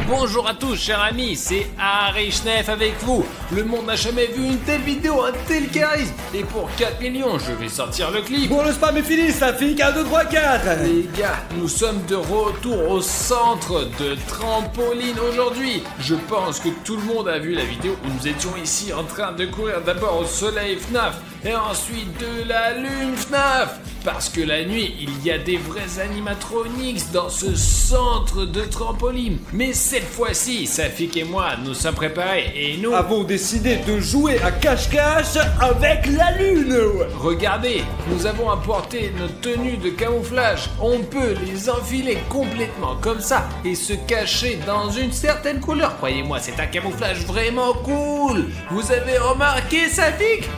Bonjour à tous chers amis, c'est Harry Schnef avec vous. Le monde n'a jamais vu une telle vidéo, un tel charisme. Et pour 4 millions, je vais sortir le clip. Bon, le spam est fini, ça fait 1, 2, 3, 4. Les gars, nous sommes de retour au centre de trampoline aujourd'hui. Je pense que tout le monde a vu la vidéo où nous étions ici en train de courir d'abord au soleil FNAF et ensuite de la lune FNAF. Parce que la nuit, il y a des vrais animatronics dans ce centre de trampoline. Mais cette fois-ci, Safik et moi, nous sommes préparés et nous avons décidé de jouer à cache-cache avec la lune. Regardez, nous avons apporté nos tenues de camouflage. On peut les enfiler complètement comme ça et se cacher dans une certaine couleur. Croyez-moi, c'est un camouflage vraiment cool. Vous avez remarqué, Safik?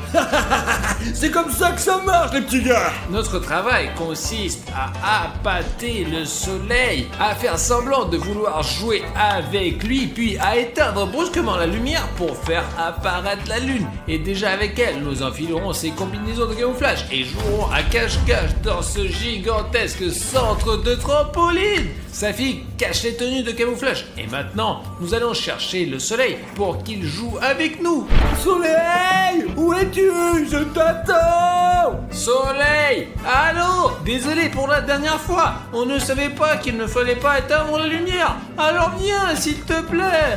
C'est comme ça que ça marche, les petits gars. Notre travail consiste à appâter le soleil, à faire semblant de vouloir jouer avec lui, puis à éteindre brusquement la lumière pour faire apparaître la lune. Et déjà avec elle, nous enfilerons ces combinaisons de camouflage et jouerons à cache-cache dans ce gigantesque centre de trampoline. Safik cache les tenues de camouflage. Et maintenant, nous allons chercher le soleil pour qu'il joue avec nous. Soleil, où es-tu? Je t'attends. Soleil, allô? Désolé pour la dernière fois. On ne savait pas qu'il ne fallait pas éteindre la lumière. Alors viens, s'il te plaît.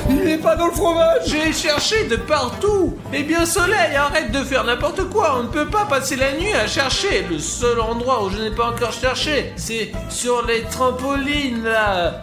Il n'est pas dans le fromage. J'ai cherché de partout. Eh bien, Soleil, arrête de faire n'importe quoi. On ne peut pas passer la nuit à chercher. Le seul endroit où je n'ai pas encore cherché, c'est sur les trampolines, là.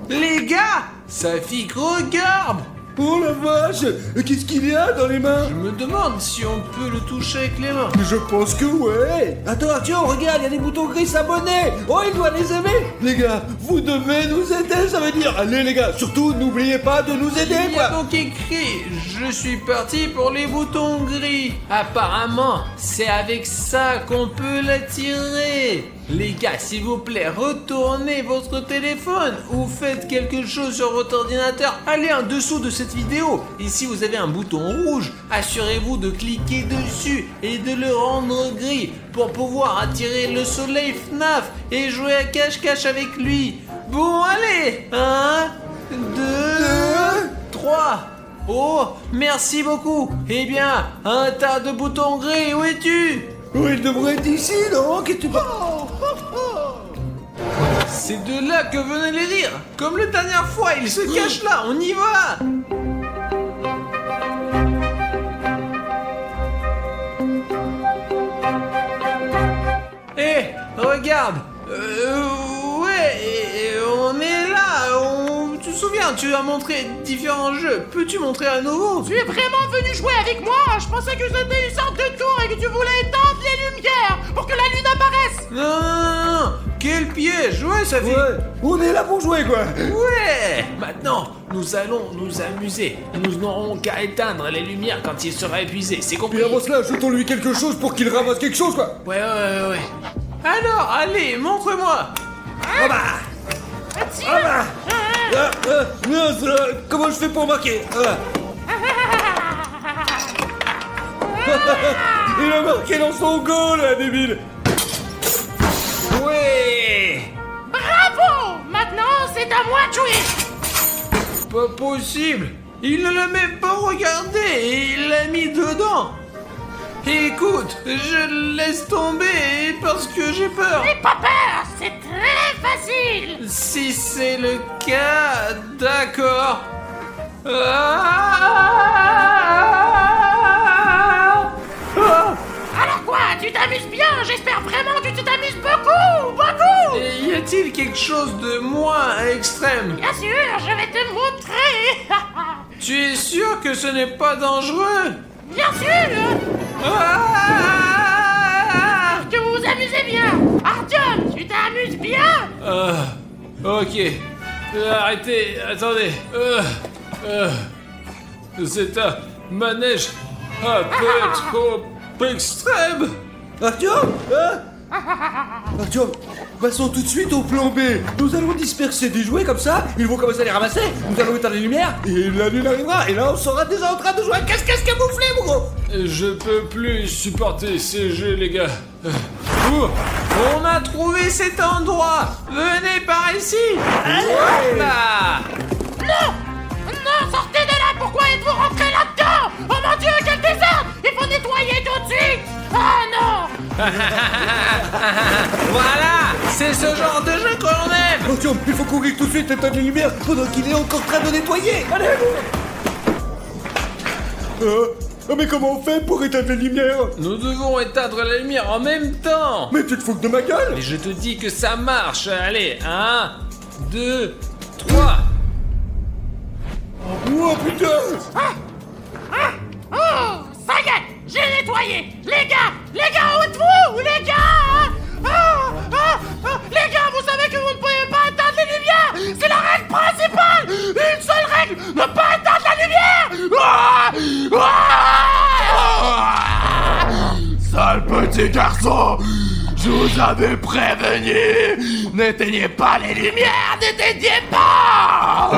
Les gars, Safik, regarde. Oh la vache! Qu'est-ce qu'il y a dans les mains? Je me demande si on peut le toucher avec les mains. Je pense que ouais! Attends, Arthur, regarde, il y a des boutons gris s'abonner! Oh, il doit les aimer! Les gars, vous devez nous aider, ça veut dire! Allez les gars, surtout n'oubliez pas de nous aider, Il y a donc écrit « Je suis parti pour les boutons gris ». Apparemment, c'est avec ça qu'on peut l'attirer. Les gars, s'il vous plaît, retournez votre téléphone ou faites quelque chose sur votre ordinateur. Allez en dessous de cette vidéo. Et si vous avez un bouton rouge, assurez-vous de cliquer dessus et de le rendre gris pour pouvoir attirer le soleil FNAF et jouer à cache-cache avec lui. Bon, allez, 1, 2, 3. Oh, merci beaucoup. Eh bien, un tas de boutons gris, où es-tu? Oh, il devrait être ici, non? Qu'est-ce que tu penses? C'est de là que venaient les rires. Comme la dernière fois, il se cache là, on y va. Hé, regarde. Ouais, on est là. Tu te souviens, tu as montré différents jeux. Peux-tu montrer à nouveau? Tu es vraiment venu jouer avec moi? Je pensais que c'était une sorte de tour et que tu voulais éteindre les lumières pour que la lune apparaisse. Non. Quel piège. Ouais, ça fait... Ouais, on est là pour jouer, quoi. Ouais. Maintenant, nous allons nous amuser. Nous n'aurons qu'à éteindre les lumières quand il sera épuisé. C'est compris? Et avant cela, jetons-lui quelque chose pour qu'il ramasse quelque chose, quoi. Ouais. Alors, allez, montre-moi. Ah bah. Comment je fais pour marquer? Il a marqué dans son goal, là, débile. Ouais. Bravo! Maintenant, c'est à moi de jouer. Pas possible. Il ne l'a même pas regardé et il l'a mis dedans. Écoute, je laisse tomber parce que j'ai peur. N'aie pas peur, c'est très facile. Si c'est le cas, d'accord. Alors quoi, tu t'amuses bien? J'espère vraiment que tu t'amuses beaucoup. Et y a-t-il quelque chose de moins extrême? Bien sûr, je vais te montrer. Tu es sûr que ce n'est pas dangereux? Bien sûr. Que vous vous amusez bien. Artyom, tu t'amuses bien? Ok. Arrêtez, attendez. C'est un manège un peu trop extrême. Artyom, Artyom, passons tout de suite au plan B. Nous allons disperser des jouets comme ça, ils vont commencer à les ramasser, nous allons éteindre les lumières, et la lune arrivera, et là on sera déjà en train de jouer à cache-cache camouflé, mon gros. Je peux plus supporter ces jeux, les gars. Oh, on a trouvé cet endroit. Venez par ici. Voilà. Non! Non, sortez de là! Pourquoi êtes-vous rentré là-dedans? Oh mon Dieu, quel désordre! Il faut nettoyer tout de suite! Ah non! Voilà, c'est ce genre de jeu que l'on aime. Attention, il faut courir tout de suite éteindre les lumières pendant qu'il est encore en train de nettoyer. Allez. Mais comment on fait pour éteindre les lumières? Nous devons éteindre la lumière en même temps. Mais tu te fous de ma gueule? Mais je te dis que ça marche. Allez, 1, 2, 3. Oh putain! Oh, ça y est! J'ai nettoyé! Les gars, où êtes-vous? Les gars! Les gars, vous savez que vous ne pouvez pas éteindre les lumières! C'est la règle principale! Une seule règle! Ne pas éteindre la lumière! Sale petit garçon, je vous avais prévenu. N'éteignez pas les lumières, n'éteignez pas.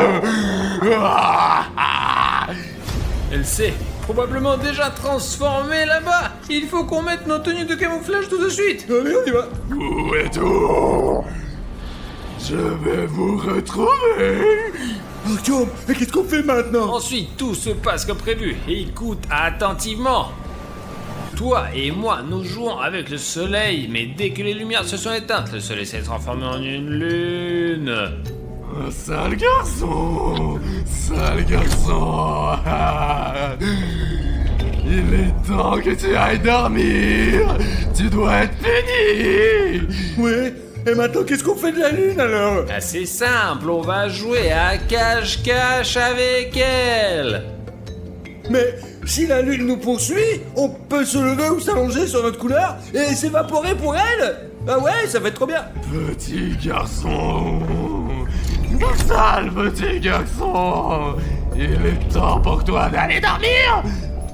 Elle s'est probablement déjà transformée là-bas. Il faut qu'on mette nos tenues de camouflage tout de suite. Allez, on y va. Où êtes-vous? Je vais vous retrouver. Artyom, mais qu'est-ce qu'on fait maintenant? Ensuite, tout se passe comme prévu. Écoute attentivement. Toi et moi, nous jouons avec le soleil, mais dès que les lumières se sont éteintes, le soleil s'est transformé en une lune. Sale garçon, sale garçon. Il est temps que tu ailles dormir. Tu dois être puni. Ouais, et maintenant qu'est-ce qu'on fait de la lune alors? C'est simple, on va jouer à cache-cache avec elle. Mais si la lune nous poursuit, on peut se lever ou s'allonger sur notre couleur et s'évaporer pour elle. Ah ouais, ça va être trop bien. Petit garçon, sale petit garçon, il est temps pour toi d'aller dormir.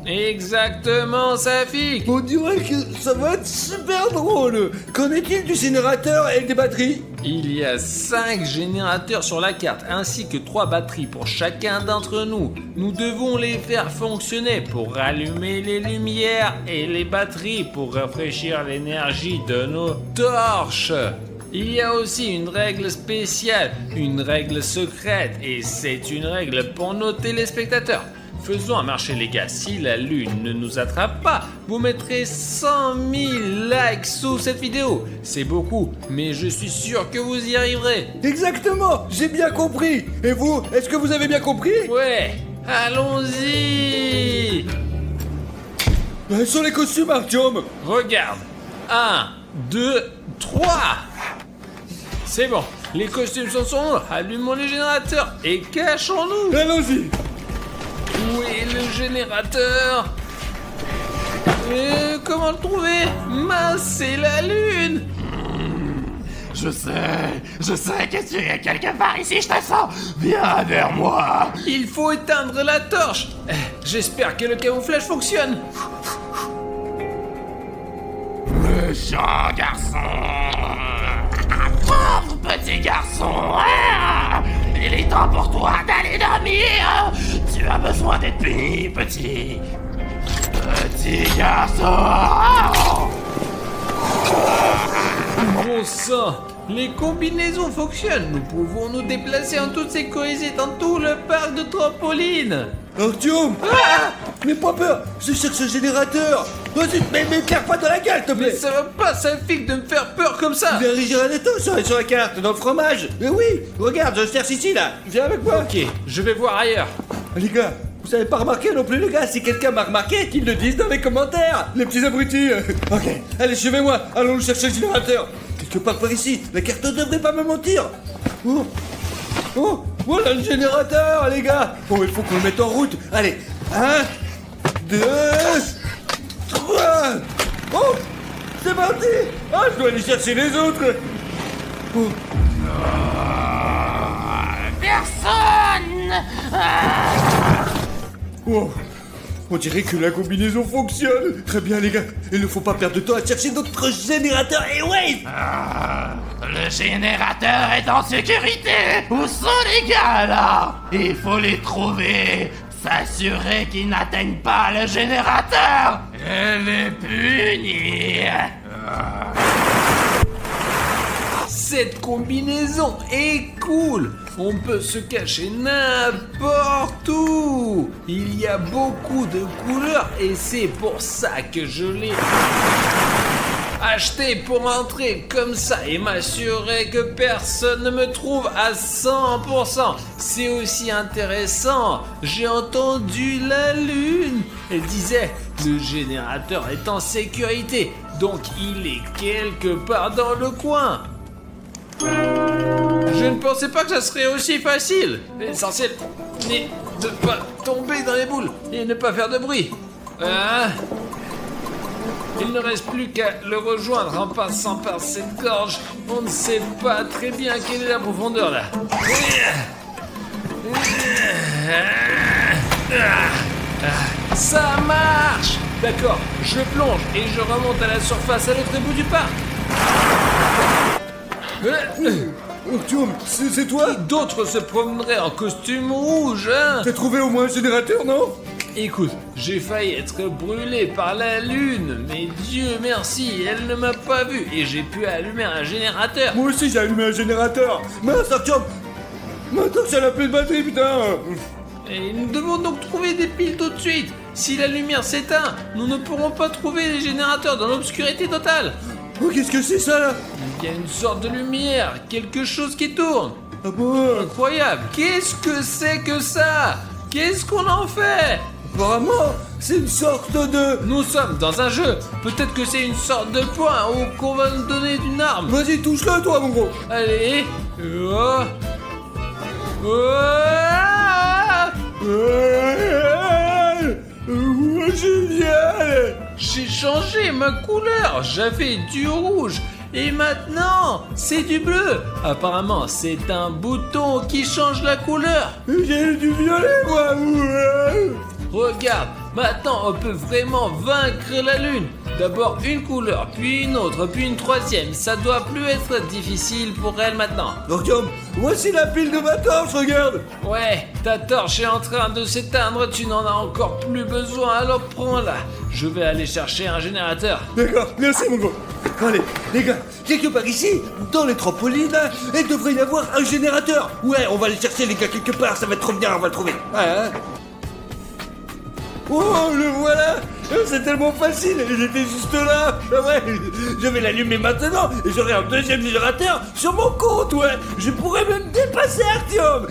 Exactement, Safik. On dirait que ça va être super drôle. Qu'en est-il du générateur et des batteries? Il y a 5 générateurs sur la carte, ainsi que 3 batteries pour chacun d'entre nous. Nous devons les faire fonctionner pour rallumer les lumières et les batteries pour rafraîchir l'énergie de nos torches. Il y a aussi une règle spéciale, une règle secrète, et c'est une règle pour nos téléspectateurs. Faisons un marché, les gars. Si la lune ne nous attrape pas, vous mettrez 100 000 likes sous cette vidéo. C'est beaucoup, mais je suis sûr que vous y arriverez. Exactement, j'ai bien compris. Et vous, est-ce que vous avez bien compris? Ouais, allons-y. Sur les costumes, Artyom. Regarde. 1, 2, 3. C'est bon, les costumes sont allumons les générateurs et cachons-nous. Allons-y. Où est le générateur? Comment le trouver? Mince, c'est la lune. Je sais que tu es quelque part ici, je te sens. Viens vers moi. Il faut éteindre la torche. J'espère que le camouflage fonctionne. Méchant garçon. Pauvre petit garçon. Il est temps pour toi d'aller dormir. Tu as besoin d'être puni, petit garçon. Bon sang, les combinaisons fonctionnent. Nous pouvons nous déplacer en toute sécurité dans tout le parc de trampoline. Artyom. N'aie pas peur, je cherche ce générateur. Vas-y, mais claire pas dans la gueule, s'il te Mais plaît. ça va pas, Safik, de me faire peur comme ça. Viens Girardetto sur la carte, dans le fromage. Mais oui, regarde, je cherche ici, là. Viens avec moi. Ok, je vais voir ailleurs. Les gars, vous avez pas remarqué non plus, les gars? Si quelqu'un m'a remarqué, qu'ils le disent dans les commentaires. Les petits abrutis. Ok, allez, suivez-moi. Allons chercher le générateur. Quelque part par ici. La carte ne devrait pas me mentir. Oh, voilà le générateur, les gars. Bon, il faut qu'on le mette en route. Allez, 1, 2, 3. Oh, c'est parti. Ah, je dois aller chercher les autres. Oh. Personne! Oh, on dirait que la combinaison fonctionne. Très bien, les gars. Il ne faut pas perdre de temps à chercher notre générateur et wave. Le générateur est en sécurité. Où sont les gars là? Il faut les trouver. S'assurer qu'ils n'atteignent pas le générateur et les punir. Cette combinaison est cool. On peut se cacher n'importe où. Il y a beaucoup de couleurs et c'est pour ça que je l'ai acheté pour entrer comme ça et m'assurer que personne ne me trouve à 100%. C'est aussi intéressant. J'ai entendu la lune. Elle disait, le générateur est en sécurité, donc il est quelque part dans le coin. Je ne pensais pas que ça serait aussi facile. L'essentiel n'est de pas tomber dans les boules et ne pas faire de bruit. Il ne reste plus qu'à le rejoindre en passant par cette gorge. On ne sait pas très bien quelle est la profondeur là. Ça marche! D'accord, je plonge et je remonte à la surface à l'autre bout du parc. Artyom, c'est toi? D'autres se promèneraient en costume rouge, hein? T'as trouvé au moins un générateur, non? Écoute, j'ai failli être brûlé par la lune, mais Dieu merci, elle ne m'a pas vu et j'ai pu allumer un générateur. Moi aussi j'ai allumé un générateur. Mince, Artyom! Maintenant que ça n'a plus de batterie, putain! Et nous devons donc trouver des piles tout de suite. Si la lumière s'éteint, nous ne pourrons pas trouver les générateurs dans l'obscurité totale. Oh, qu'est-ce que c'est ça là? Il y a une sorte de lumière, quelque chose qui tourne. Ah bon? Incroyable. Qu'est-ce que c'est que ça? Qu'est-ce qu'on en fait? Apparemment, c'est une sorte de... Nous sommes dans un jeu. Peut-être que c'est une sorte de point ou qu'on va nous donner une arme. Vas-y, touche-le toi, mon gros. Allez. Oh. Génial! J'ai changé ma couleur. J'avais du rouge. Et maintenant, c'est du bleu. Apparemment, c'est un bouton qui change la couleur. J'ai du violet, moi. Regarde, maintenant on peut vraiment vaincre la lune. D'abord une couleur, puis une autre, puis une troisième. Ça doit plus être difficile pour elle maintenant. Artyom, voici la pile de ma torche, regarde. Ouais, ta torche est en train de s'éteindre, tu n'en as encore plus besoin, alors prends-la. Je vais aller chercher un générateur. D'accord, merci mon gros. Allez, les gars, quelque part ici, dans les trampolines, là, il devrait y avoir un générateur. Ouais, on va aller chercher les gars quelque part, ça va être trop bien, on va le trouver. Ah, hein. Oh, le voilà! C'est tellement facile, j'étais juste là! Ah ouais, je vais l'allumer maintenant et j'aurai un deuxième générateur sur mon compte, ouais! Je pourrais même dépasser Artyom!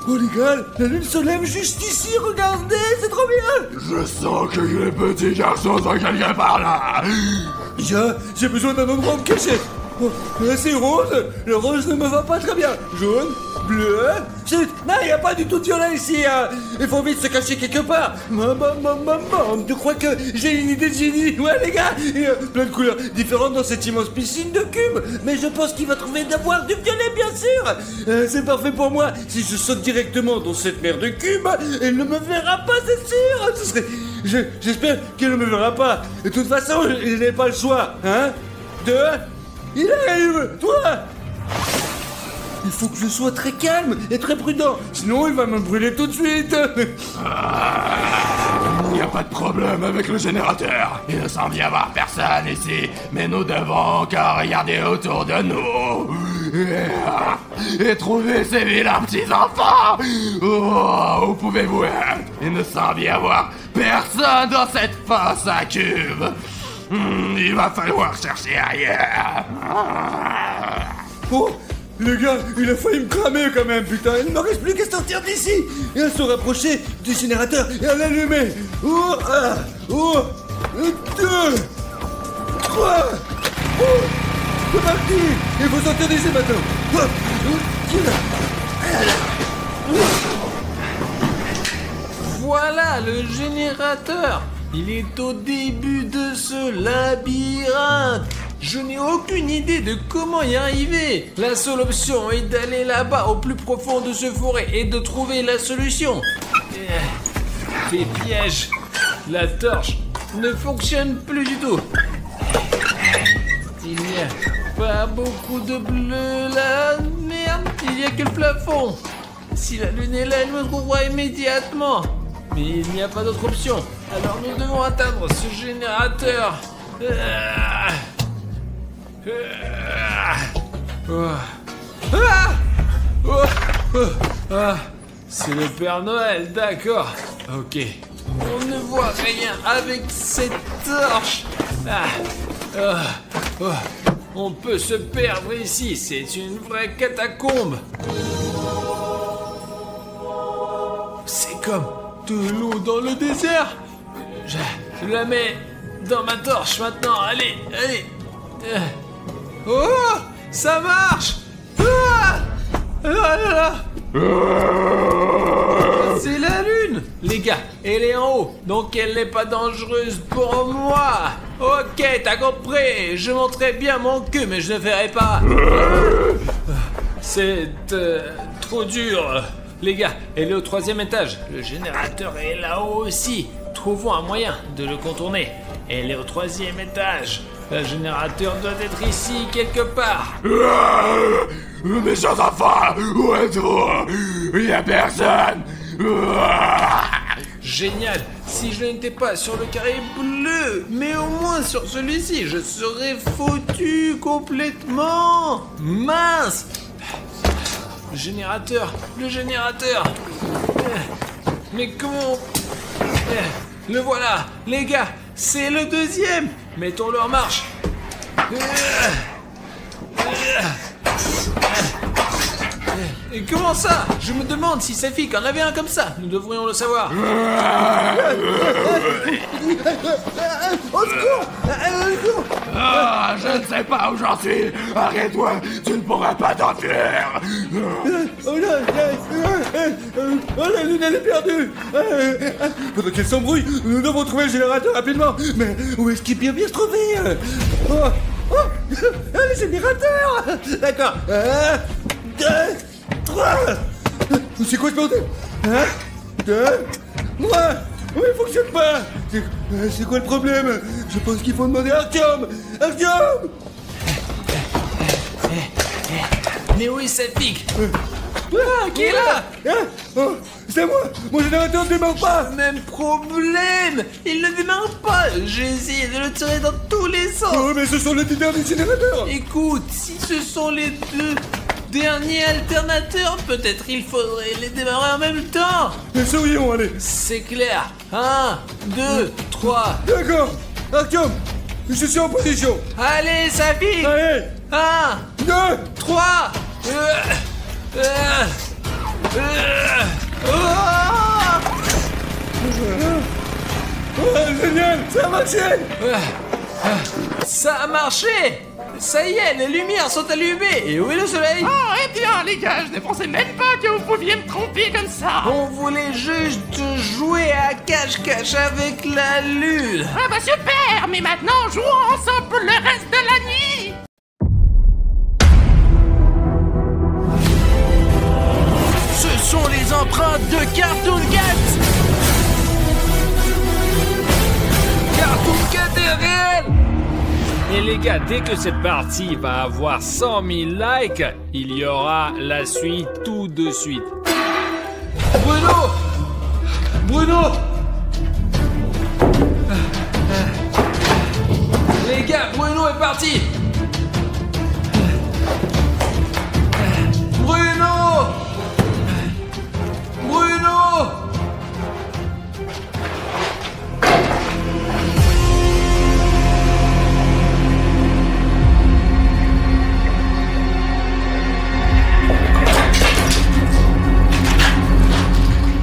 Oh les gars, la lune se lève juste ici, regardez, c'est trop bien! Je sens que les petits garçons sont quelque part là. J'ai besoin d'un endroit où me cacher! Oh, là c'est rose, le rose ne me va pas très bien. Jaune, bleu, non, il n'y a pas du tout de violet ici, hein. Il faut vite se cacher quelque part. Tu crois que j'ai une idée de génie? Ouais les gars, il y a plein de couleurs différentes dans cette immense piscine de cubes. Mais je pense qu'il va trouver d'avoir du violet bien sûr. C'est parfait pour moi. Si je saute directement dans cette mer de cubes, elle ne me verra pas, c'est sûr. J'espère qu'elle ne me verra pas. De toute façon, je n'ai pas le choix, hein. Il arrive, toi. Il faut que je sois très calme et très prudent, sinon il va me brûler tout de suite. Il n'y a pas de problème avec le générateur. Il ne semble y avoir personne ici, mais nous devons encore regarder autour de nous et trouver ces vilains petits enfants. Oh, où pouvez-vous être? Il ne semble y avoir personne dans cette fosse à cubes. Il va falloir chercher ailleurs. Oh, les gars, il a failli me cramer quand même, putain. Il ne me reste plus qu'à sortir d'ici et à se rapprocher du générateur et à l'allumer. Oh, 1, 2, 3. Oh, c'est parti. Il faut sortir d'ici maintenant. Voilà le générateur. Il est au début de ce labyrinthe. Je n'ai aucune idée de comment y arriver. La seule option est d'aller là-bas au plus profond de ce forêt et de trouver la solution. Des pièges. La torche ne fonctionne plus du tout. Il n'y a pas beaucoup de bleu là. Merde, il n'y a que le plafond. Si la lune est là, elle me trouvera immédiatement. Mais il n'y a pas d'autre option. Alors nous devons atteindre ce générateur. C'est le Père Noël, d'accord. Ok. On ne voit rien avec cette torche. On peut se perdre ici, c'est une vraie catacombe. C'est comme de l'eau dans le désert. Je la mets dans ma torche maintenant, allez. Oh, ça marche. C'est la lune. Les gars, elle est en haut, donc elle n'est pas dangereuse pour moi. Ok, t'as compris. Je montrerai bien mon cul, mais je ne ferai pas. C'est trop dur. Les gars, elle est au 3e étage. Le générateur est là-haut aussi. Trouvons un moyen de le contourner. Elle est au 3e étage. Le générateur doit être ici quelque part. Mes chers enfants, où êtes-vous? Il n'y a personne. Génial. Si je n'étais pas sur le carré bleu, mais au moins sur celui-ci, je serais foutu complètement. Mince. Le générateur. Mais comment... Le voilà. Les gars, c'est le 2e. Mettons-le en marche. Et comment ça? Je me demande si Safik en avait un comme ça. Nous devrions le savoir. Au secours! Je ne sais pas où j'en suis. Arrête-toi, tu ne pourras pas t'enfuir. La lune, elle est perdue. Pendant qu'elle s'embrouille, nous devons trouver le générateur rapidement. Mais où est-ce qu'il peut bien se trouver? Le générateur. D'accord. 1, 2, 3. C'est quoi ce bordel? 1, 2, 3. Oui, il fonctionne pas. C'est quoi le problème? Je pense qu'il faut demander à Artyom. Mais où est Safik? Qui est là? C'est moi. Mon générateur ne démarre pas. Même problème. Il ne démarre pas. J'ai essayé de le tirer dans tous les sens. Oh, mais ce sont les deux derniers générateurs. Écoute, si ce sont les 2 derniers alternateurs, peut-être il faudrait les démarrer en même temps. Sourions, allez. C'est clair. 1, 2, 3. D'accord. Artyom, je suis en position. Allez, Safik. Allez. 1, 2, 3. Génial, ça a marché. Ça a marché. Ça y est, les lumières sont allumées. Et où est le soleil? Oh, eh bien, les gars, je ne pensais même pas que vous pouviez me tromper comme ça. On voulait juste jouer à cache-cache avec la lune. Ah bah super, mais maintenant, jouons ensemble pour le reste de la nuit. Ce sont les empreintes de Cartoon Cat. Cartoon Cat est réel. Et les gars, dès que cette partie va avoir 100 000 likes, il y aura la suite tout de suite. Bruno! Les gars, Bruno est parti. Bruno!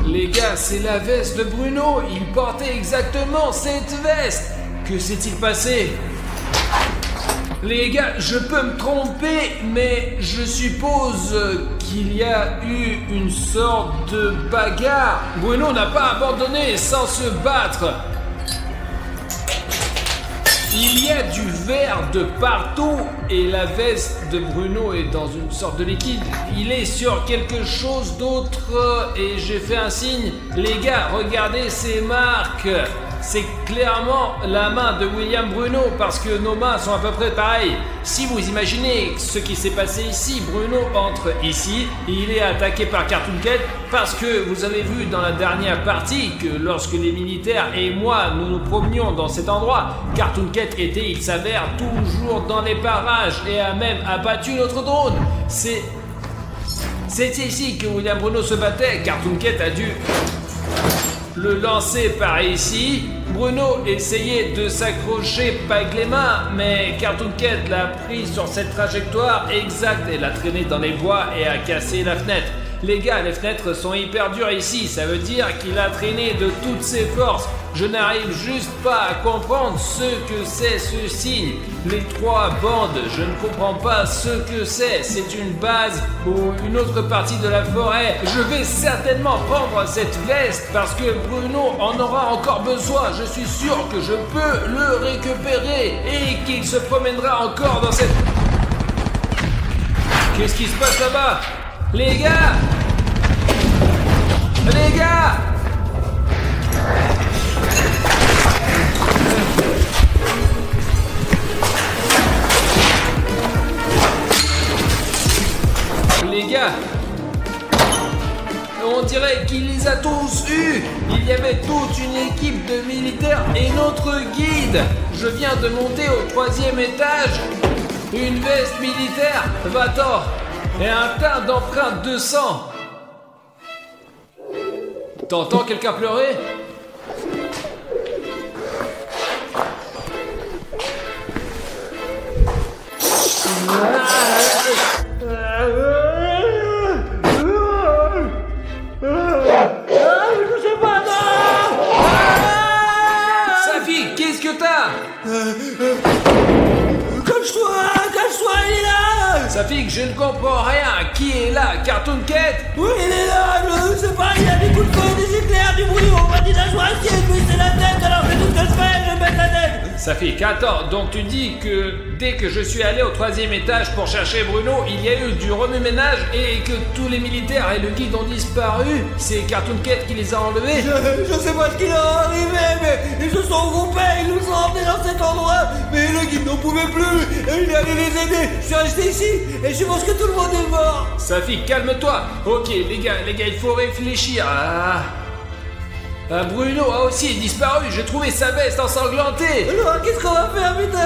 Les gars, c'est la veste de Bruno. Il portait exactement cette veste. Que s'est-il passé? Les gars, je peux me tromper, mais je suppose qu'il y a eu une sorte de bagarre. Bruno n'a pas abandonné sans se battre. Il y a du verre de partout et la veste de Bruno est dans une sorte de liquide. Il est sur quelque chose d'autre et j'ai fait un signe. Les gars, regardez ces marques. c'est clairement la main de William Bruno parce que nos mains sont à peu près pareilles. Si vous imaginez ce qui s'est passé ici, Bruno entre ici, il est attaqué par Cartoon Cat parce que vous avez vu dans la dernière partie que lorsque les militaires et moi nous nous promenions dans cet endroit, Cartoon Cat était, il s'avère, toujours dans les parages et a même abattu notre drone. C'est ici que William Bruno se battait. Cartoon Cat a dû le lancer par ici. Bruno essayait de s'accrocher pas avec les mains, mais Cartoon Cat l'a pris sur cette trajectoire exacte et l'a traîné dans les bois et a cassé la fenêtre. Les gars, les fenêtres sont hyper dures ici, ça veut dire qu'il a traîné de toutes ses forces. Je n'arrive juste pas à comprendre ce que c'est ce signe. Les 3 bandes, je ne comprends pas ce que c'est. C'est une base ou une autre partie de la forêt. Je vais certainement prendre cette veste parce que Bruno en aura encore besoin. Je suis sûr que je peux le récupérer et qu'il se promènera encore dans cette... Qu'est-ce qui se passe là-bas? Les gars! Les gars! Les gars, on dirait qu'il les a tous eus. Il y avait toute une équipe de militaires et notre guide. Je viens de monter au 3e étage. Une veste militaire, va-t'en, et un tas d'empreintes de sang. T'entends quelqu'un pleurer? Safi, qu'est-ce que t'as? Cache-toi, il est là. Safi, je ne comprends rien. Qui est là? Cartoon Cat? Oui, il est là, je sais pas, il y a des coups de feu, des éclairs, du bruit, on m'a dit d'asseoir un ciel, mais c'est la tête, alors que tout ce que je fais, je mets la tête. Safi, attends, donc tu dis que dès que je suis allé au 3e étage pour chercher Bruno, il y a eu du remue-ménage et que tous les militaires et le guide ont disparu? C'est Cartoon Cat qui les a enlevés? Je sais pas ce qui leur est arrivé, mais ils se sont regroupés, ils nous ont emmenés dans cet endroit, mais le guide n'en pouvait plus, et il est allé les aider. Je suis resté ici, et je pense que tout le monde est mort. Safi, calme-toi. Ok, les gars, il faut réfléchir. Bruno a aussi disparu, j'ai trouvé sa veste ensanglantée. Alors, qu'est-ce qu'on va faire, putain?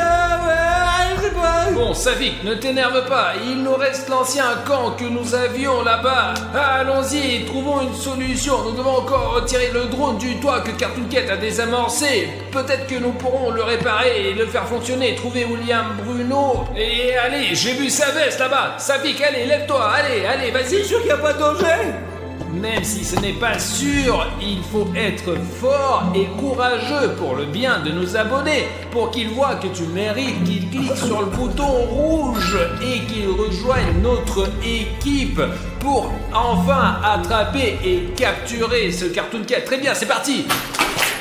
Je sais pas. Bon, Savik, ne t'énerve pas, il nous reste l'ancien camp que nous avions là-bas. Allons-y, trouvons une solution. Nous devons encore retirer le drone du toit que Cartoon Cat a désamorcé. Peut-être que nous pourrons le réparer et le faire fonctionner. Trouver William Bruno. Et allez, j'ai vu sa veste là-bas. Savik, allez, lève-toi, allez, vas-y. C'est sûr qu'il n'y a pas de danger? Même si ce n'est pas sûr, il faut être fort et courageux pour le bien de nos abonnés, pour qu'ils voient que tu mérites, qu'ils cliquent sur le bouton rouge et qu'ils rejoignent notre équipe pour enfin attraper et capturer ce Cartoon Cat. Très bien, c'est parti!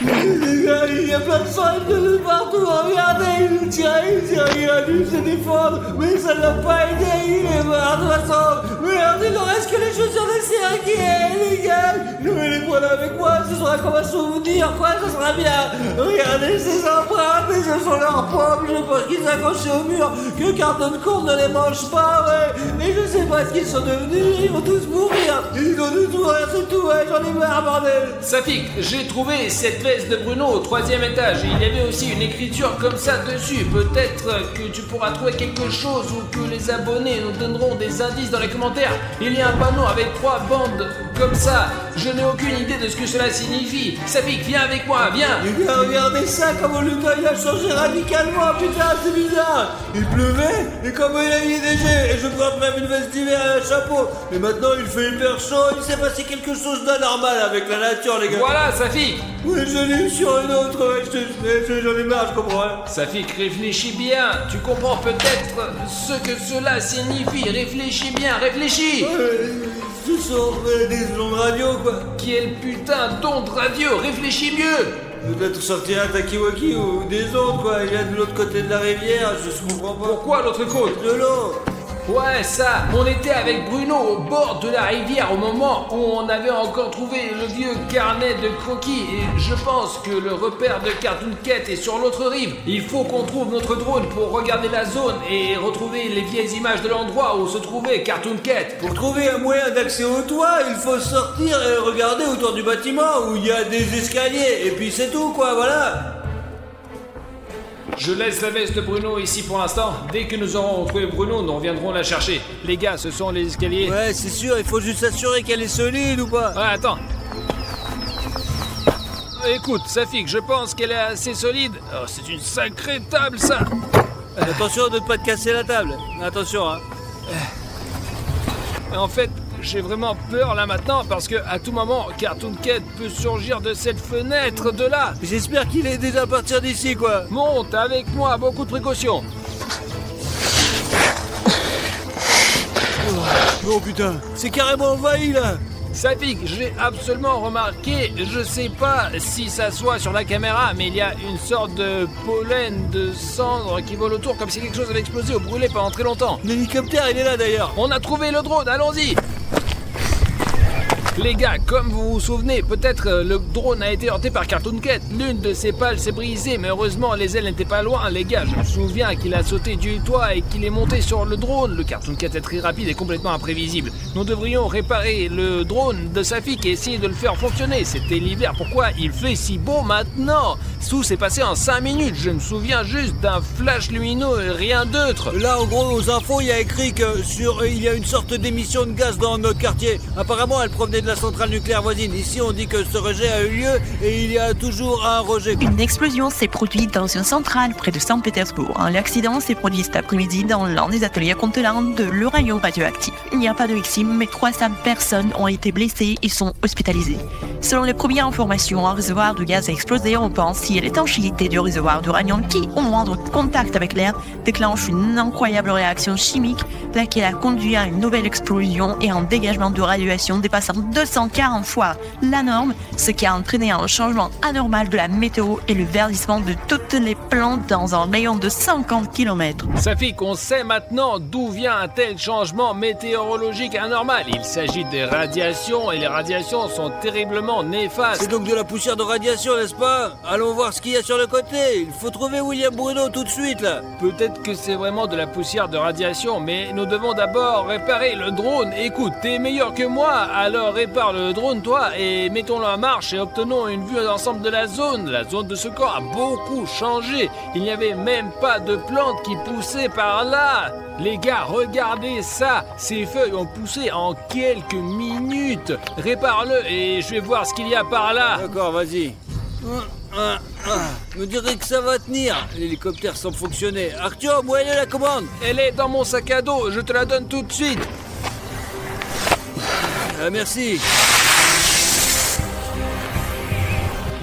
Les gars, il y a plein de sang de partout, regardez, il a dû se défendre, mais ça ne l'a pas aidé, il est mort de toute façon. Merde, il ne reste que les chaussures de Sergei, les gars, je vais les prendre avec moi, ce sera comme un souvenir, quoi, ce sera bien. Regardez ces empreintes, et ce sont leurs pommes, je pense qu'ils accrochés au mur, que Carton Court ne les mange pas, ouais. Mais je sais pas ce qu'ils sont devenus, ils vont tous mourir, ils ont tous mourir, c'est tout, ouais, j'en ai marre, bordel. Safik, j'ai trouvé cette veste de Bruno au 3e étage et il y avait aussi une écriture comme ça dessus. Peut-être que tu pourras trouver quelque chose ou que les abonnés nous donneront des indices dans les commentaires. Il y a un panneau avec 3 bandes comme ça. Je n'ai aucune idée de ce que cela signifie. Safik, viens avec moi, viens. Les gars, regardez ça, comment le gars il a changé radicalement, putain, c'est bizarre. Il pleuvait, et comment il a mis des jets, et je porte même une veste d'hiver et un chapeau. Mais maintenant il fait hyper chaud, il s'est passé quelque chose d'anormal avec la nature, les gars. Voilà, Safik. Oui, je l'ai eu sur une autre, ouais, j'en ai marre, je comprends. Safik, réfléchis bien. Tu comprends peut-être ce que cela signifie. Réfléchis bien, réfléchis. Ce sont des ondes radio, quoi. Quel putain d'onde radio? Réfléchis mieux. Peut-être sortir un Takiwaki ou des ondes, quoi. Il y a de l'autre côté de la rivière, je comprends pas. Pourquoi l'autre côte? De l'eau. Ouais, ça, on était avec Bruno au bord de la rivière au moment où on avait encore trouvé le vieux carnet de croquis et je pense que le repère de Cartoon Cat est sur l'autre rive. Il faut qu'on trouve notre drone pour regarder la zone et retrouver les vieilles images de l'endroit où se trouvait Cartoon Cat. Pour trouver un moyen d'accès au toit, il faut sortir et regarder autour du bâtiment où il y a des escaliers et puis c'est tout quoi, voilà. Je laisse la veste de Bruno ici pour l'instant. Dès que nous aurons retrouvé Bruno, nous reviendrons la chercher. Les gars, ce sont les escaliers. Ouais, c'est sûr, il faut juste s'assurer qu'elle est solide ou pas. Ouais, attends. Écoute, Safik, je pense qu'elle est assez solide. Oh, c'est une sacrée table, ça. Attention de ne pas te casser la table. Attention, hein. En fait, j'ai vraiment peur là maintenant parce que à tout moment, Cartoon Cat peut surgir de cette fenêtre de là. J'espère qu'il est déjà parti d'ici, quoi. Monte avec moi, beaucoup de précautions. Oh putain, c'est carrément envahi là. Safik, j'ai absolument remarqué, je sais pas si ça soit sur la caméra, mais il y a une sorte de pollen, de cendre qui vole autour comme si quelque chose avait explosé ou brûlé pendant très longtemps. L'hélicoptère, il est là d'ailleurs. On a trouvé le drone, allons-y. Les gars, comme vous vous souvenez, peut-être le drone a été heurté par Cartoon Cat. L'une de ses pales s'est brisée, mais heureusement les ailes n'étaient pas loin. Les gars, je me souviens qu'il a sauté du toit et qu'il est monté sur le drone. Le Cartoon Cat est très rapide et complètement imprévisible. Nous devrions réparer le drone de Safik et essayer de le faire fonctionner. C'était l'hiver, pourquoi il fait si beau maintenant? Tout s'est passé en 5 minutes. Je me souviens juste d'un flash lumineux et rien d'autre. Là, en gros, aux infos, il y a écrit que il y a une sorte d'émission de gaz dans notre quartier. Apparemment, elle provenait de la centrale nucléaire voisine. Ici, on dit que ce rejet a eu lieu et il y a toujours un rejet. Une explosion s'est produite dans une centrale près de Saint-Pétersbourg. L'accident s'est produit cet après-midi dans l'un des ateliers contenant de l'uranium radioactif. Il n'y a pas de victimes, mais 300 personnes ont été blessées et sont hospitalisées. Selon les premières informations, un réservoir de gaz a explosé. On pense si l'étanchéité du réservoir d'uranium qui, au moindre contact avec l'air, déclenche une incroyable réaction chimique, laquelle a conduit à une nouvelle explosion et un dégagement de radiation dépassant 240 fois la norme, ce qui a entraîné un changement anormal de la météo et le verdissement de toutes les plantes dans un rayon de 50 km. Safik, on sait maintenant d'où vient un tel changement météorologique anormal. Il s'agit des radiations et les radiations sont terriblement néfastes. C'est donc de la poussière de radiation, n'est-ce pas? Allons voir ce qu'il y a sur le côté. Il faut trouver William Bruno tout de suite, là. Peut-être que c'est vraiment de la poussière de radiation, mais nous devons d'abord réparer le drone. Écoute, t'es meilleur que moi, alors répare le drone, toi, et mettons-le en marche et obtenons une vue d'ensemble de la zone. La zone de ce camp a beaucoup changé. Il n'y avait même pas de plantes qui poussaient par là. Les gars, regardez ça. Ces feuilles ont poussé en quelques minutes. Répare-le et je vais voir ce qu'il y a par là. D'accord, vas-y. Me dirais que ça va tenir. L'hélicoptère semble fonctionner. Arthur, où elle est la commande? Elle est dans mon sac à dos, je te la donne tout de suite. Merci.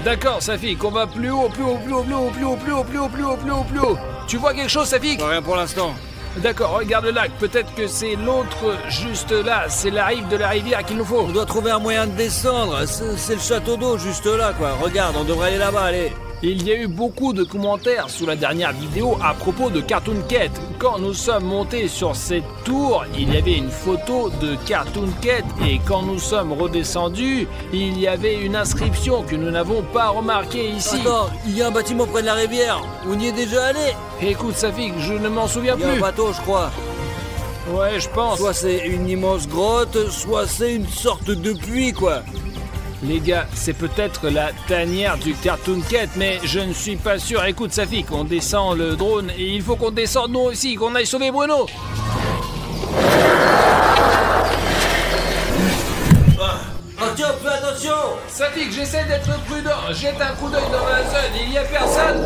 D'accord, Safik, on va plus haut, plus haut, plus haut, plus haut, plus haut, plus haut, plus haut, plus haut, plus haut, plus haut. Tu vois quelque chose, Safik? Rien pour l'instant. D'accord, regarde le lac, peut-être que c'est l'autre juste là, c'est la rive de la rivière qu'il nous faut. On doit trouver un moyen de descendre, c'est le château d'eau juste là quoi, regarde, on devrait aller là-bas, allez. Il y a eu beaucoup de commentaires sous la dernière vidéo à propos de Cartoon Cat. Quand nous sommes montés sur cette tour, il y avait une photo de Cartoon Cat et quand nous sommes redescendus, il y avait une inscription que nous n'avons pas remarquée ici. Attends, il y a un bâtiment près de la rivière, on y est déjà allé? Écoute Safik, je ne m'en souviens plus. Il y a un bateau je crois. Ouais, je pense. Soit c'est une immense grotte, soit c'est une sorte de puits quoi. Les gars, c'est peut-être la tanière du Cartoon Cat, mais je ne suis pas sûr. Écoute, Safik, on descend le drone et il faut qu'on descende nous aussi, qu'on aille sauver Bruno. Arthur, fais attention! Safik, j'essaie d'être prudent. Jette un coup d'œil dans la zone, il y a personne.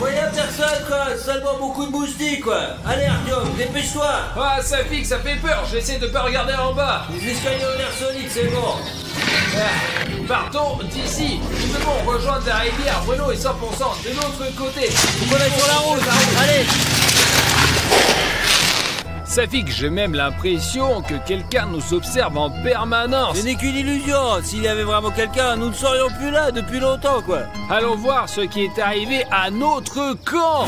Il y a personne quoi, seulement beaucoup de moustiques quoi. Allez Arthur, dépêche-toi. Ah, Safik, ça fait peur, j'essaie de pas regarder en bas. Les escaliers ont l'air solides, c'est bon. Partons d'ici. Nous devons rejoindre la rivière. Bruno est 100% de l'autre côté. Faut qu'on aille sur la route. Allez. Safik, j'ai même l'impression que quelqu'un nous observe en permanence. Ce n'est qu'une illusion. S'il y avait vraiment quelqu'un, nous ne serions plus là depuis longtemps quoi. Allons voir ce qui est arrivé à notre camp.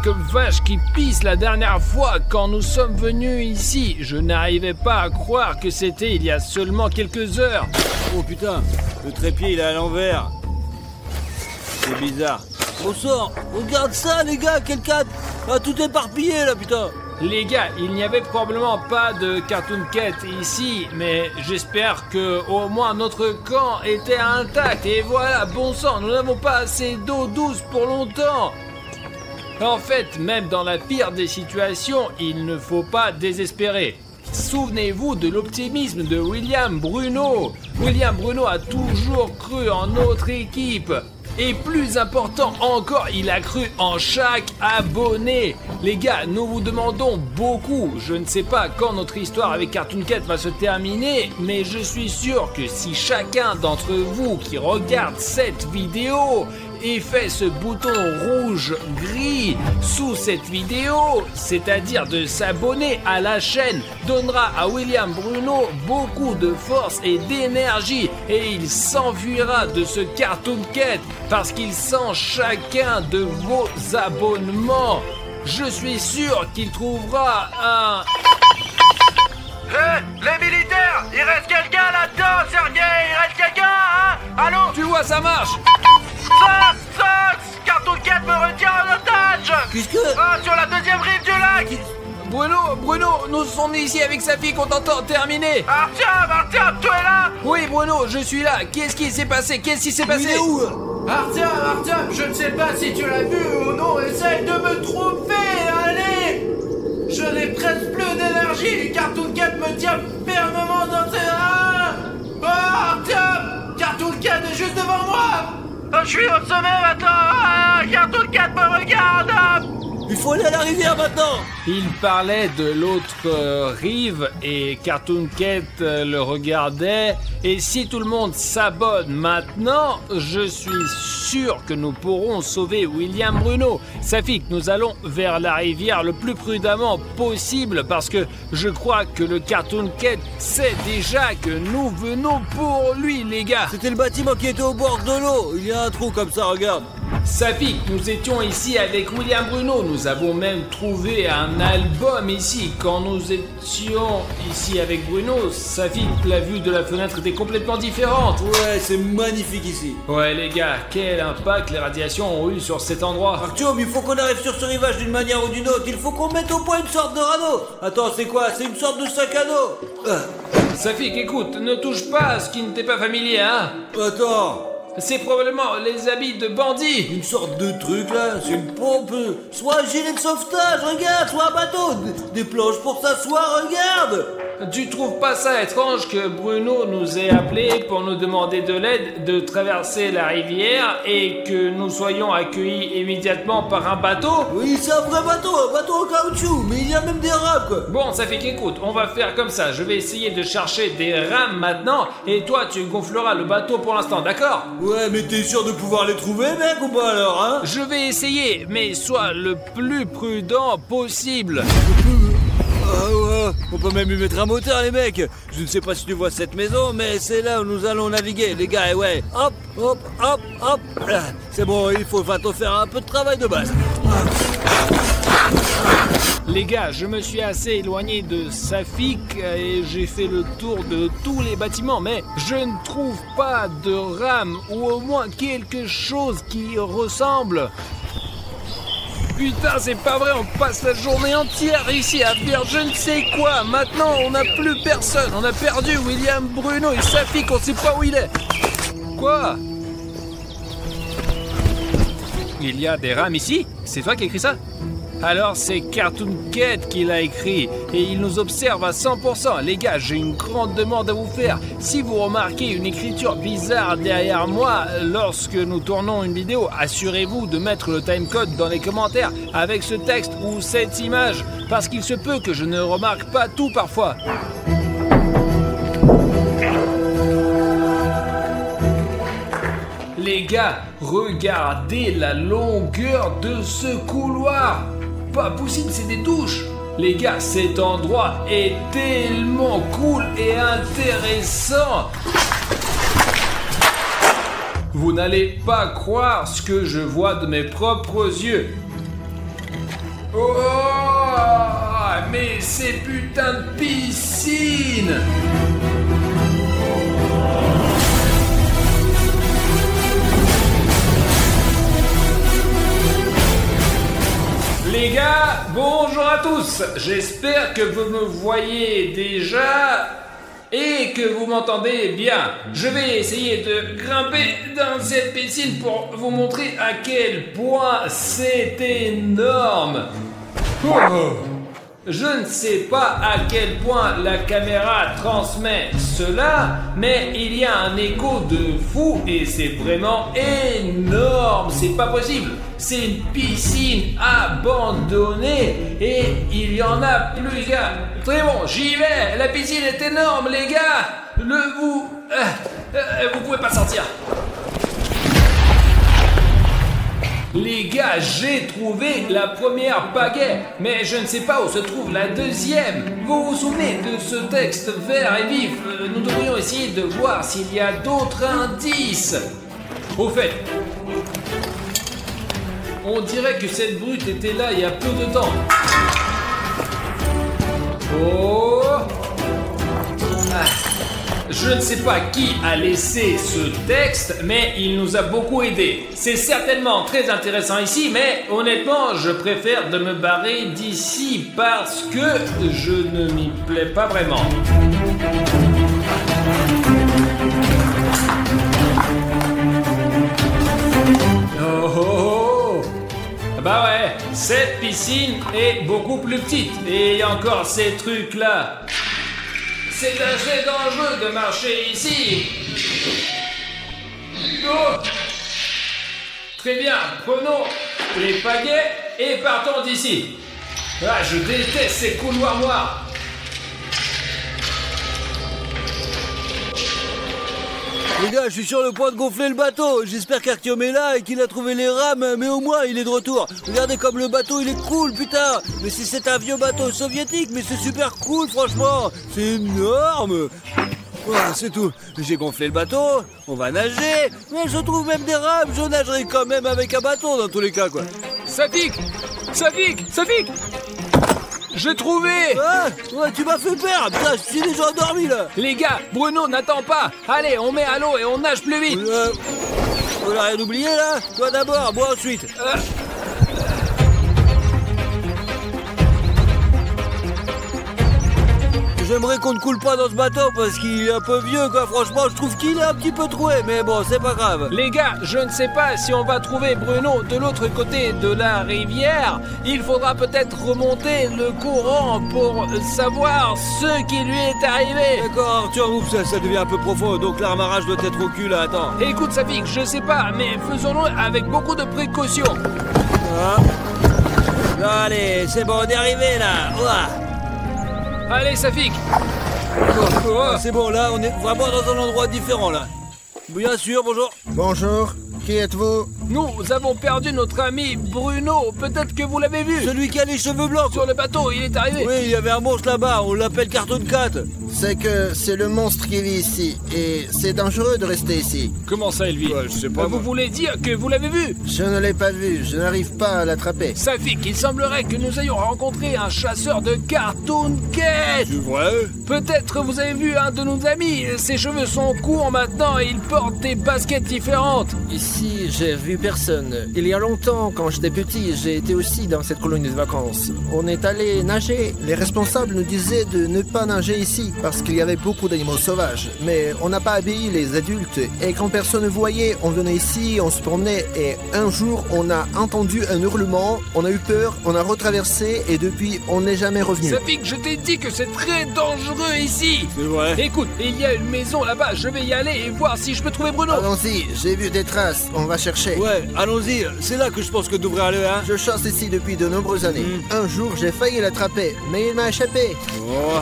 comme vache qui pisse la dernière fois quand nous sommes venus ici. Je n'arrivais pas à croire que c'était il y a seulement quelques heures. Oh putain, le trépied il est à l'envers. C'est bizarre. Bon sang, regarde ça les gars, quelqu'un a tout éparpillé là putain. Les gars, il n'y avait probablement pas de Cartoon Cat ici, mais j'espère que au moins notre camp était intact. Et voilà, bon sang, nous n'avons pas assez d'eau douce pour longtemps. En fait, même dans la pire des situations, il ne faut pas désespérer. Souvenez-vous de l'optimisme de William Bruno. William Bruno a toujours cru en notre équipe. Et plus important encore, il a cru en chaque abonné. Les gars, nous vous demandons beaucoup. Je ne sais pas quand notre histoire avec Cartoon Cat va se terminer, mais je suis sûr que si chacun d'entre vous qui regarde cette vidéo et fait ce bouton rouge-gris sous cette vidéo, c'est-à-dire de s'abonner à la chaîne, donnera à William Bruno beaucoup de force et d'énergie et il s'enfuira de ce Cartoon Cat parce qu'il sent chacun de vos abonnements. Je suis sûr qu'il trouvera un... Hé, les militaires, il reste quelqu'un là-dedans, Sergei, il reste quelqu'un, hein? Allô? Tu vois, ça marche. Cartoon Cat me retient en otage. Qu'est-ce que... Ah, sur la deuxième rive du lac. Bruno, nous sommes ici avec sa fille qu'on t'entend terminer. Artyom, tu es là? Oui, Bruno, je suis là. Qu'est-ce qui s'est passé? Il est où? Artyom, je ne sais pas si tu l'as vu ou non, essaye de me tromper, allez! Je n'ai presque plus d'énergie, Cartoon Cat me tient fermement dans ses... Oh, Artyom! Cartoon Cat est juste devant moi! Je suis au sommet maintenant. Cartoon Cat me regarde. Il faut aller à la rivière maintenant. Il parlait de l'autre rive et Cartoon Cat le regardait. Et si tout le monde s'abonne maintenant, je suis sûr que nous pourrons sauver William Bruno. Ça fait que nous allons vers la rivière le plus prudemment possible parce que je crois que le Cartoon Cat sait déjà que nous venons pour lui, les gars. C'était le bâtiment qui était au bord de l'eau. Il y a un trou comme ça, regarde. Safik, nous étions ici avec William Bruno. Nous avons même trouvé un album ici. Quand nous étions ici avec Bruno, Safik, la vue de la fenêtre était complètement différente. Ouais, c'est magnifique ici. Ouais, les gars, quel impact les radiations ont eu sur cet endroit. Artyom, il faut qu'on arrive sur ce rivage d'une manière ou d'une autre. Il faut qu'on mette au point une sorte de radeau. Attends, c'est quoi? C'est une sorte de sac à dos. Safik, écoute, ne touche pas à ce qui ne t'est pas familier, hein. Attends. C'est probablement les habits de bandits. Une sorte de truc là, c'est une pompe. Soit un gilet de sauvetage, regarde, soit un bateau. Des planches pour s'asseoir, regarde. Tu trouves pas ça étrange que Bruno nous ait appelés pour nous demander de l'aide de traverser la rivière et que nous soyons accueillis immédiatement par un bateau? Oui, c'est un vrai bateau, un bateau en caoutchouc, mais il y a même des rames quoi. Bon, ça fait qu'écoute, on va faire comme ça. Je vais essayer de chercher des rames maintenant et toi tu gonfleras le bateau pour l'instant, d'accord? Ouais, mais t'es sûr de pouvoir les trouver, mec, ou pas alors, hein? Je vais essayer, mais sois le plus prudent possible. On peut même y mettre un moteur, les mecs. Je ne sais pas si tu vois cette maison, mais c'est là où nous allons naviguer, les gars. Et ouais, hop, hop, hop, hop. C'est bon, il faut bientôt faire un peu de travail de base. Les gars, je me suis assez éloigné de Safik et j'ai fait le tour de tous les bâtiments, mais je ne trouve pas de rame ou au moins quelque chose qui ressemble. Putain, c'est pas vrai, on passe la journée entière ici à faire je ne sais quoi. Maintenant, on n'a plus personne. On a perdu William Bruno et Safik, on sait pas où il est. Quoi? Il y a des rames ici? C'est toi qui as écrit ça? Alors c'est Cartoon Cat qui l'a écrit et il nous observe à 100%. Les gars, j'ai une grande demande à vous faire. Si vous remarquez une écriture bizarre derrière moi lorsque nous tournons une vidéo, assurez-vous de mettre le timecode dans les commentaires avec ce texte ou cette image, parce qu'il se peut que je ne remarque pas tout parfois. Les gars, regardez la longueur de ce couloir. Pas possible, c'est des douches. Les gars, cet endroit est tellement cool et intéressant. Vous n'allez pas croire ce que je vois de mes propres yeux. Oh, mais ces putains de piscines! Les gars, bonjour à tous. J'espère que vous me voyez déjà et que vous m'entendez bien. Je vais essayer de grimper dans cette piscine pour vous montrer à quel point c'est énorme. Oh. Je ne sais pas à quel point la caméra transmet cela, mais il y a un écho de fou et c'est vraiment énorme, c'est pas possible. C'est une piscine abandonnée et il y en a plusieurs. Très bon, j'y vais, la piscine est énorme les gars. Vous pouvez pas sortir. Les gars, j'ai trouvé la première pagaie, mais je ne sais pas où se trouve la deuxième. Vous vous souvenez de ce texte vert et vif? Nous devrions essayer de voir s'il y a d'autres indices. Au fait, on dirait que cette brute était là il y a peu de temps. Oh! Je ne sais pas qui a laissé ce texte, mais il nous a beaucoup aidé. C'est certainement très intéressant ici, mais honnêtement, je préfère de me barrer d'ici parce que je ne m'y plais pas vraiment. Oh! Bah ouais, cette piscine est beaucoup plus petite. Et il y a encore ces trucs-là. C'est assez dangereux de marcher ici. Oh. Très bien, prenons les pagaies et partons d'ici. Ah, je déteste ces couloirs noirs. Les gars, je suis sur le point de gonfler le bateau. J'espère qu'Artyom est là et qu'il a trouvé les rames, mais au moins il est de retour. Regardez comme le bateau il est cool, putain. Mais si c'est un vieux bateau soviétique, mais c'est super cool, franchement. C'est énorme. Voilà, c'est tout. J'ai gonflé le bateau, on va nager. Mais je trouve même des rames, je nagerai quand même avec un bateau dans tous les cas, quoi. Safik, j'ai trouvé! Ah, ouais, tu m'as fait peur. Putain, je suis déjà endormi là. Les gars, Bruno n'attend pas. Allez, on met à l'eau et on nage plus vite. On a rien oublié là? Toi d'abord, moi ensuite. J'aimerais qu'on ne coule pas dans ce bateau parce qu'il est un peu vieux, quoi. Franchement, je trouve qu'il est un petit peu troué, mais bon, c'est pas grave. Les gars, je ne sais pas si on va trouver Bruno de l'autre côté de la rivière. Il faudra peut-être remonter le courant pour savoir ce qui lui est arrivé. D'accord, Artyom, oups, ça devient un peu profond, donc l'amarrage doit être au cul là, attends. Écoute, Safik, je sais pas, mais faisons-le avec beaucoup de précautions. Ah. Allez, c'est bon, on est arrivé là. Ouah. Allez, Safik. C'est bon, là, on est vraiment dans un endroit différent, là. Bien sûr, bonjour. Bonjour, qui êtes-vous? Nous avons perdu notre ami Bruno. Peut-être que vous l'avez vu. Celui qui a les cheveux blancs. Sur le bateau, il est arrivé. Oui, il y avait un monstre là-bas, on l'appelle Cartoon Cat. C'est que c'est le monstre qui vit ici, et c'est dangereux de rester ici. Comment ça, il vit? Ouais, je sais pas. Vous voulez dire que vous l'avez vu? Je ne l'ai pas vu, je n'arrive pas à l'attraper. Safik, il semblerait que nous ayons rencontré un chasseur de Cartoon Cat. C'est vrai? Peut-être vous avez vu un de nos amis. Ses cheveux sont courts maintenant et il porte des baskets différentes. Ici, j'ai vu personne. Il y a longtemps, quand j'étais petit, j'ai été aussi dans cette colonie de vacances. On est allé nager. Les responsables nous disaient de ne pas nager ici, parce qu'il y avait beaucoup d'animaux sauvages. Mais on n'a pas obéi les adultes, et quand personne ne voyait, on venait ici, on se promenait, et un jour, on a entendu un hurlement, on a eu peur, on a retraversé, et depuis, on n'est jamais revenu. Safik, je t'ai dit que c'est très dangereux ici. C'est vrai. Écoute, il y a une maison là-bas, je vais y aller et voir si je peux trouver Bruno. Allons-y, j'ai vu des traces, on va chercher. Ouais, allons-y, c'est là que je pense que devrait aller, hein. Je chasse ici depuis de nombreuses années. Un jour, j'ai failli l'attraper, mais il m'a échappé.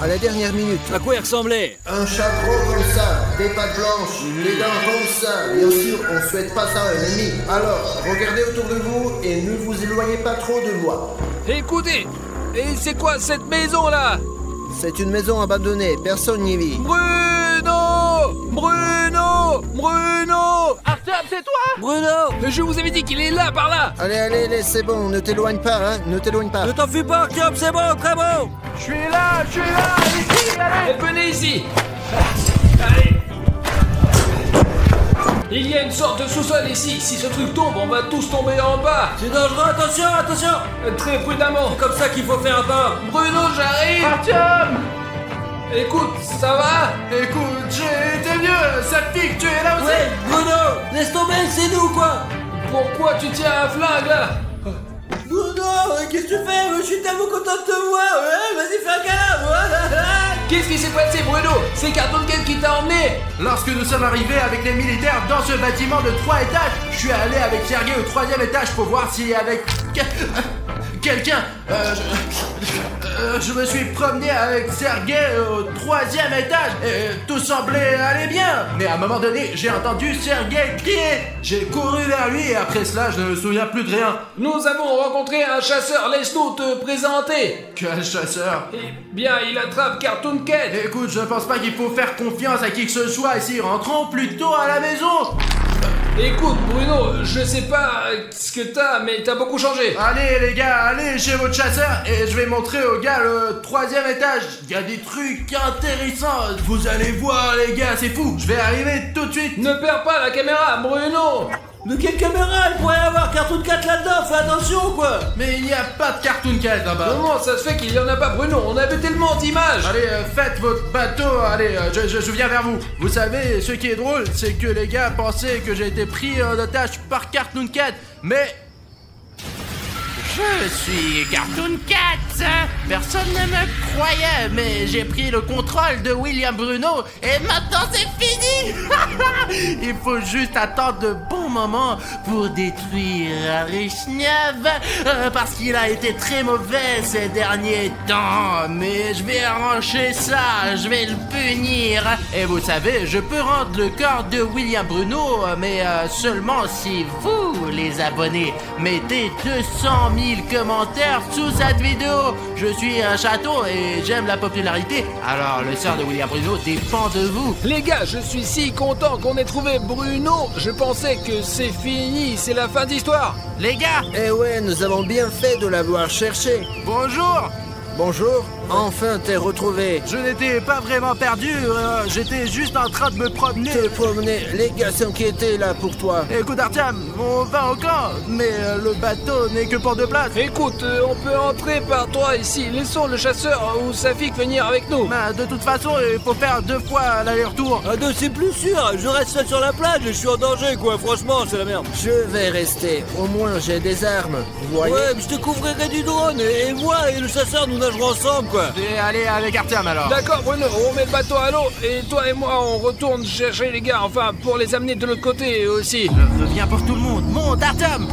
À la dernière minute. À quoi il ressemblait? Un chat gros comme ça, des pattes blanches, des dents comme ça. Bien sûr, on souhaite pas ça à un ennemi. Alors, regardez autour de vous et ne vous éloignez pas trop de moi. Écoutez, et c'est quoi cette maison là? C'est une maison abandonnée, personne n'y vit. Bruno! Artyom, c'est toi? Bruno, je vous avais dit qu'il est là, par là. Allez, c'est bon, ne t'éloigne pas, hein, ne t'éloigne pas. Ne t'en fais pas, Artyom, c'est bon, très bon. Je suis là, ici, allez. Venez ici. Allez. Il y a une sorte de sous-sol ici. Si ce truc tombe, on va tous tomber en bas. C'est dangereux, attention. Très prudemment. C'est comme ça qu'il faut faire un pas. Bruno, j'arrive. Artyom! Écoute, ça va? Écoute, j'ai été mieux, ça pique, tu es là aussi? Ouais, Bruno, laisse tomber, c'est nous, quoi. Pourquoi tu tiens un flingue là? Bruno, qu'est-ce que tu fais? Je suis tellement content de te voir. Ouais, vas-y, fais un câlin. Qu'est-ce qui s'est passé, Bruno? C'est Cartoon Cat qui t'a emmené. Lorsque nous sommes arrivés avec les militaires dans ce bâtiment de 3 étages, je suis allé avec Sergei au 3e étage pour voir s'il y avait quelqu'un. Je me suis promené avec Sergei au 3e étage et tout semblait aller bien. Mais à un moment donné, j'ai entendu Sergei crier. J'ai couru vers lui et après cela, je ne me souviens plus de rien. Nous avons rencontré un chasseur. Laisse-nous te présenter. Quel chasseur? Eh bien, il attrape Cartoon Cat. Écoute, je pense pas qu'il faut faire confiance à qui que ce soit ici. Rentrons plutôt à la maison. Écoute, Bruno, je sais pas ce que t'as, mais t'as beaucoup changé. Allez les gars, allez chez votre chasseur et je vais montrer aux gars le 3e étage. Il y a des trucs intéressants. Vous allez voir les gars, c'est fou. Je vais arriver tout de suite. Ne perds pas la caméra, Bruno. De quelle caméra? Il pourrait y avoir Cartoon Cat là-dedans, fais attention, quoi. Mais il n'y a pas de Cartoon Cat là-bas. Comment ça se fait qu'il y en a pas, Bruno? On avait tellement d'images. Allez, faites votre bateau, allez, je viens vers vous. Vous savez, ce qui est drôle, c'est que les gars pensaient que j'ai été pris en otage par Cartoon Cat, mais... Je suis Cartoon Cat. Personne ne me croyait, mais j'ai pris le contrôle de William Bruno et maintenant c'est fini. Il faut juste attendre de bons moments pour détruire Richnev parce qu'il a été très mauvais ces derniers temps. Mais je vais arranger ça, je vais le punir. Et vous savez, je peux rendre le corps de William Bruno, mais seulement si vous, les abonnés, mettez 200 000 commentaires sous cette vidéo. Je suis un chaton et j'aime la popularité, alors le sort de William Bruno dépend de vous. Les gars, je suis si content qu'on ait trouvé Bruno. Je pensais que c'est fini, c'est la fin d'histoire. Les gars, Eh ouais, nous avons bien fait de l'avoir cherché. bonjour. Bonjour, enfin t'es retrouvé. Je n'étais pas vraiment perdu, j'étais juste en train de me promener. Te promener, les gars s'inquiétaient là pour toi. Écoute Artyom, on va au camp, mais le bateau n'est que pour 2 places. Écoute, on peut entrer par toi ici. Laissons le chasseur ou Safik venir avec nous. Bah, de toute façon, il faut faire 2 fois l'aller-retour. À deux, c'est plus sûr. Je reste seul sur la plage et je suis en danger, quoi. Franchement, c'est la merde. Je vais rester, au moins j'ai des armes, vous voyez. Ouais, mais je te couvrirai du drone et moi et le chasseur, nous nagerons ensemble, quoi. Je vais aller avec Artyom alors. D'accord, Bruno, on met le bateau à l'eau et toi et moi on retourne chercher les gars, enfin pour les amener de l'autre côté aussi. Je veux bien pour tout le monde. Monte Artyom.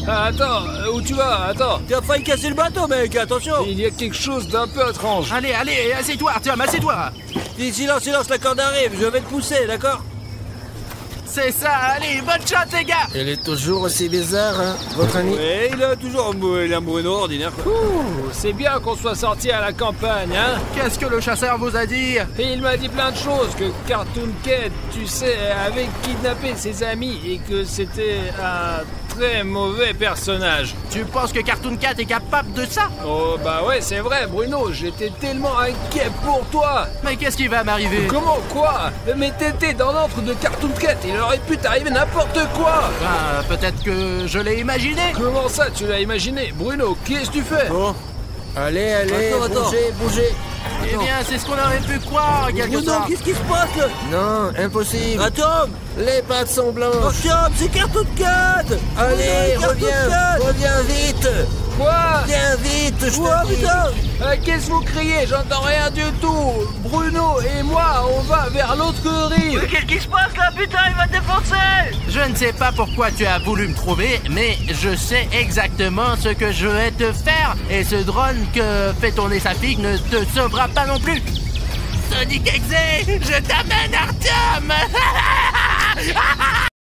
Ah, attends, où tu vas? Attends. T'as failli casser le bateau, mec, attention. Il y a quelque chose d'un peu étrange. Allez, assieds-toi Artyom, assieds-toi. Dis, silence, la corde arrive, je vais te pousser, d'accord? C'est ça, allez, bonne chance les gars. Il est toujours aussi bizarre, hein, votre ami. Ouais, il a toujours un Bruno ordinaire, quoi. Ouh, c'est bien qu'on soit sorti à la campagne, hein. Qu'est-ce que le chasseur vous a dit? Et il m'a dit plein de choses, que Cartoon Cat, tu sais, avait kidnappé ses amis et que c'était un très mauvais personnage. Tu penses que Cartoon Cat est capable de ça? Oh bah ouais, c'est vrai, Bruno, j'étais tellement inquiet pour toi. Mais qu'est-ce qui va m'arriver? Comment quoi? Mais t'étais dans l'antre de Cartoon Cat, il aurait pu t'arriver n'importe quoi. Ah, peut-être que je l'ai imaginé. Comment ça tu l'as imaginé? Bruno, qu'est-ce que tu fais? Bon, allez, Attends. bougez. Eh bien, c'est ce qu'on aurait pu croire, quelque Bruno, sorte. qu'est-ce qui se passe, là? Non, impossible. Artyom! Les pattes sont blanches. Artyom, c'est Cartoon Cat! Allez, Bruno, Cartoon Cat! reviens vite. Quoi? Viens vite, je Oh, te dis. putain! Qu'est-ce que vous criez? J'entends rien du tout. Bruno et moi, on va vers l'autre rive. Qu'est-ce qui se passe, là? Putain, il va te défoncer! Je ne sais pas pourquoi tu as voulu me trouver, mais je sais exactement ce que je vais te faire. Et ce drone que fait tourner Safik ne te sauvera pas non plus. Sonic Exe, je t'amène Artyom.